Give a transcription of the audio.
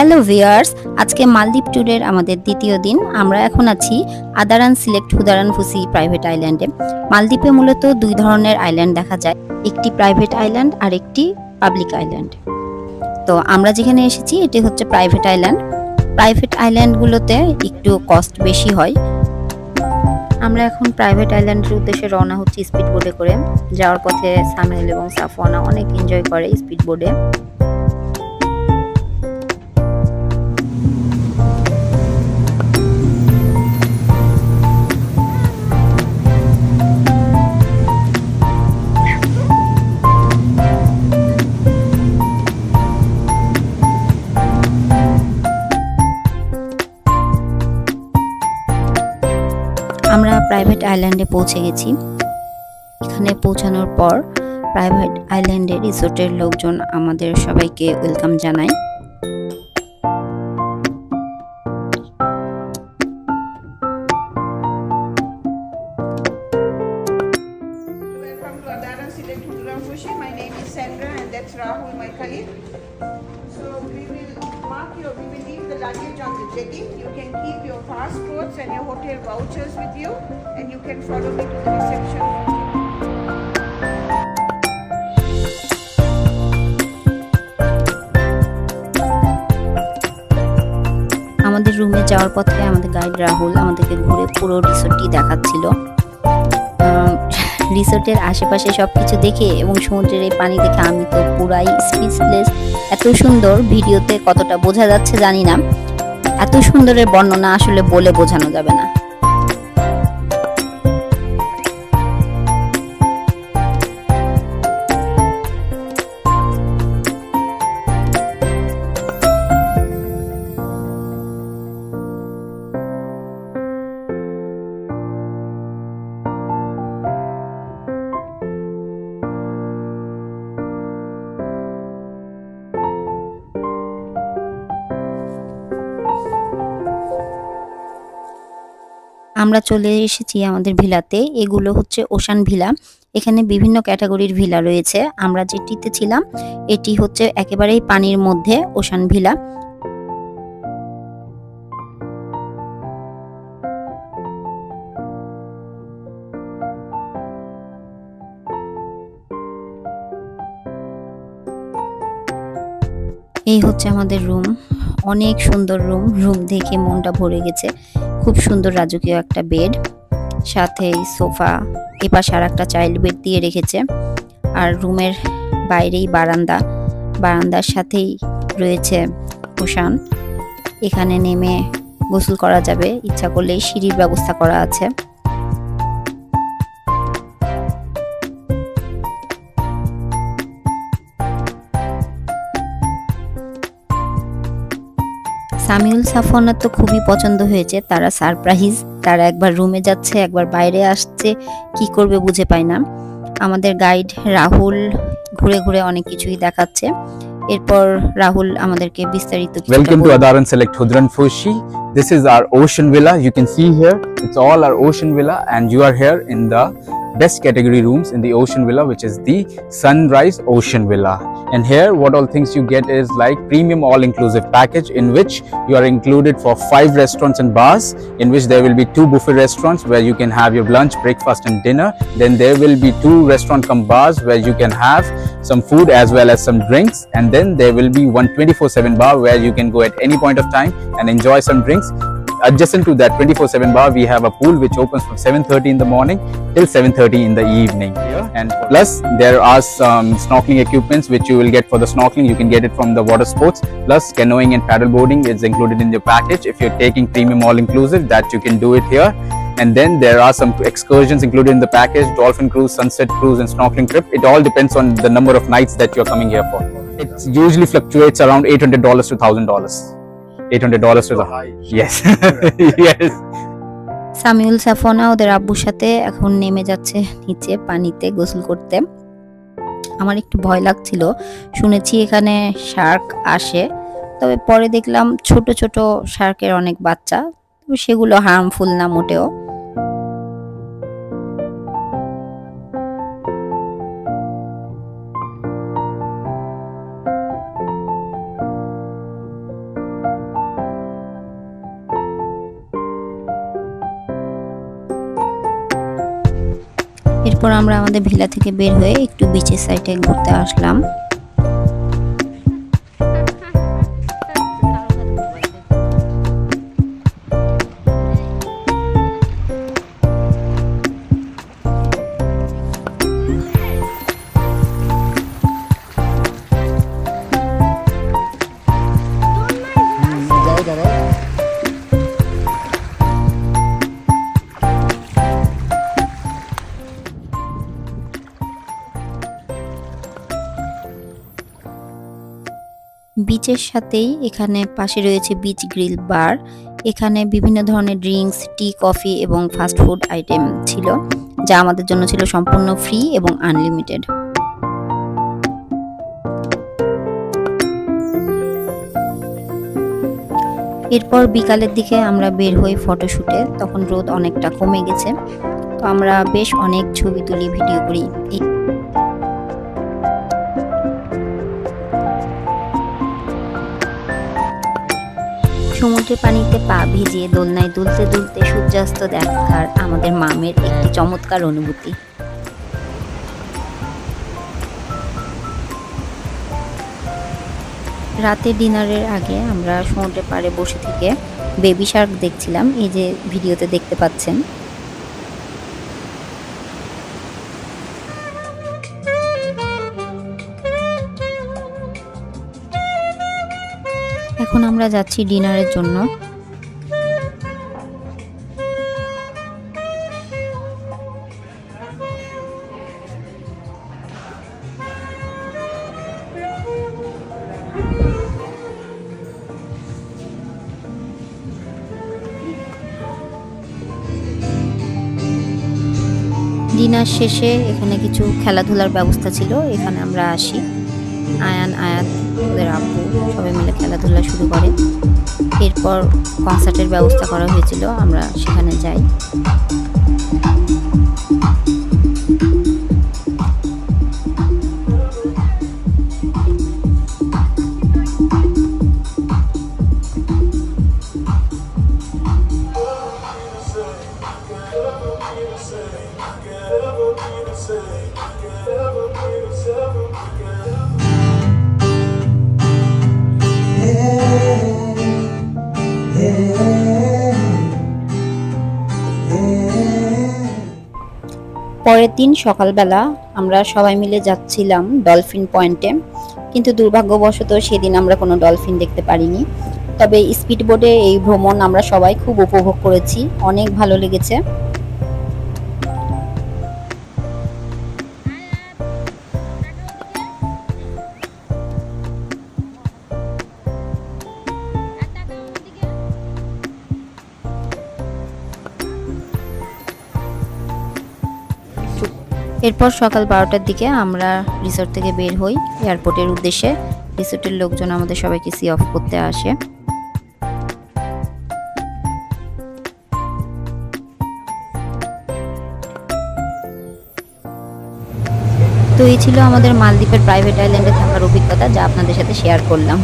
Hello viewers, আজকে মালদ্বীপ ট্যুরের আমাদের দ্বিতীয় দিন। আমরা এখন আছি আদারান সিলেক্ট হুদারান ফুসি প্রাইভেট আইল্যান্ডে। মালদ্বীপে মূলত দুই ধরনের আইল্যান্ড দেখা যায়, একটি প্রাইভেট আইল্যান্ড আর একটি পাবলিক আইল্যান্ড। তো আমরা যেখানে এসেছি এটি হচ্ছে প্রাইভেট আইল্যান্ড। প্রাইভেট আইল্যান্ডগুলোতে একটু কস্ট বেশি হয়। আমরা এখন প্রাইভেট আইল্যান্ডের উদ্দেশ্যে রওনা হচ্ছি স্পিড বোটে করে। যাওয়ার পথে সামিউল এবং সাফওয়ানা অনেক এনজয় করে স্পিড বোটে। আমরা প্রাইভেট আইল্যান্ডে পৌঁছে গেছি। এখানে পৌঁছানোর পর প্রাইভেট আইল্যান্ডে রিসোর্টের লোকজন আমাদের সবাইকে ওয়েলকাম জানায়। Welcome to Adaraan Select Hudaran Fusi. My name is Sandra and that's Rahul, my colleague. So we will leave the luggage on the jetty. You can keep your passports and your hotel vouchers with you, and you can follow me to the reception. আমাদের রুমে যাওয়ার পথে আমাদের guide Rahul আমাদেরকে ঘুরে পুরো রিসোর্টটি দেখাচ্ছিল। রিসোর্টের আশেপাশে সবকিছু দেখে এবং সমুদ্রের এই পানি দেখে আমি তো পুরাই স্পিচলেস। এত সুন্দর, ভিডিওতে কতটা বোঝা যাচ্ছে জানি না, এত সুন্দরের বর্ণনা আসলে বলে বোঝানো যাবে না। আমরা চলে এসেছি আমাদের ভিলাতে। এগুলো হচ্ছে ওশান ভিলা। এখানে বিভিন্ন ক্যাটাগরির ভিলা রয়েছে। আমরা যেটিতে ছিলাম এটি হচ্ছে একেবারেই পানির মধ্যে ওশান ভিলা। এই হচ্ছে আমাদের রুম, অনেক সুন্দর রুম। রুম দেখে মনটা ভরে গেছে। খুব সুন্দর রাজকীয় একটা বেড, সাথে সোফা, এপাশে আর একটা চাইল্ড বেড দিয়ে রেখেছে। আর রুমের বাইরেই বারান্দা, বারান্দার সাথেই রয়েছে ওশান। এখানে নেমে গোসল করা যাবে, ইচ্ছা করলে সিঁড়ির ব্যবস্থা করা আছে। সামিউল সাফওয়ানার তো খুবই পছন্দ হয়েছে। তারা সারপ্রাইজ, তারা একবার রুমে যাচ্ছে একবার বাইরে আসছে, কি করবে বুঝে পায় না। আমাদের গাইড রাহুল ঘুরে ঘুরে অনেক কিছুই দেখাচ্ছে। এরপর রাহুল আমাদেরকে বিস্তারিত Welcome to Adaraan Select Hudaran Fusi. This is our ocean villa. You can see here, it's all our ocean villa, and you are here in the best category rooms in the ocean villa, which is the Sunrise Ocean Villa. And here what all things you get is like premium all-inclusive package, in which you are included for 5 restaurants and bars, in which there will be 2 buffet restaurants where you can have your lunch, breakfast and dinner. Then there will be 2 restaurant cum bars where you can have some food as well as some drinks, and then there will be 1 24/7 bar where you can go at any point of time and enjoy some drinks. Adjacent to that 24/7 bar, we have a pool which opens from 7:30 in the morning till 7:30 in the evening. And plus there are some snorkeling equipments which you will get for the snorkeling. You can get it from the water sports. Plus canoeing and paddle boarding is included in your package. If you're taking premium all inclusive, that you can do it here. And then there are some excursions included in the package: dolphin cruise, sunset cruise and snorkeling trip. It all depends on the number of nights that you're coming here for. It usually fluctuates around $800 to $1,000. $800 to the high. Yes. Yes. Samiul সাফওয়ানা ওদের আব্বুর সাথে এখন নেমে যাচ্ছে নিচে পানিতে গোসল করতে। আমার একটু ভয় লাগছিল, শুনেছি এখানে শার্ক আসে, তবে পরে দেখলাম ছোট ছোট শার্কের অনেক বাচ্চা, সেগুলো হার্মফুল না মোটেও। এরপর আমরা আমাদের ভিলা থেকে বের হয়ে একটু বিচের সাইডে ঘুরতে আসলাম। বিচের সাথেই এখানে পাশে রয়েছে বিচ গ্রিল বার। এখানে বিভিন্ন ধরনের ড্রিঙ্কস, টি, কফি এবং ফাস্ট ফুড আইটেম ছিল, যা আমাদের জন্য ছিল সম্পূর্ণ ফ্রি এবং আনলিমিটেড। এরপর বিকালের দিকে আমরা বের হই ফটোশুটে। তখন রোদ অনেকটা কমে গেছে, তো আমরা বেশ অনেক ছবি তুলি, ভিডিও করি। সমুদ্রের পানিতে পা ভিজিয়ে দোলনায় দুলতে দুলতে সূর্যাস্ত দেখার আমাদের মামের একটি চমৎকার অনুভূতি। রাতে ডিনারের আগে আমরা সমুদ্রের পাড়ে বসে থেকে বেবি শার্ক দেখছিলাম, এই যে ভিডিওতে দেখতে পাচ্ছেন। এখন আমরা যাচ্ছি ডিনারের জন্য। ডিনার শেষে এখানে কিছু খেলাধুলার ব্যবস্থা ছিল, এখানে আমরা আসি। আয়ান, আয়াত, ওদের আব্বু সবাই মিলে খেলাধুলা শুরু করে। এরপর কনসার্টের ব্যবস্থা করা হয়েছিল, আমরা সেখানে যাই। পরের দিন সকালবেলা আমরা সবাই মিলে যাচ্ছিলাম ডলফিন পয়েন্টে, কিন্তু দুর্ভাগ্যবশত সেদিন আমরা কোনো ডলফিন দেখতে পারিনি। তবে স্পিড বোটে এই ভ্রমণ আমরা সবাই খুব উপভোগ করেছি, অনেক ভালো লেগেছে। এরপর সকাল 12টার দিকে আমরা রিসোর্ট থেকে বের হই এয়ারপোর্টের উদ্দেশ্যে। রিসোর্টের লোকজন আমাদের সবাইকে সি অফ করতে আসে। তো এই ছিল আমাদের মালদ্বীপের প্রাইভেট আইল্যান্ডে থাকার অভিজ্ঞতা, যা আপনাদের সাথে শেয়ার করলাম।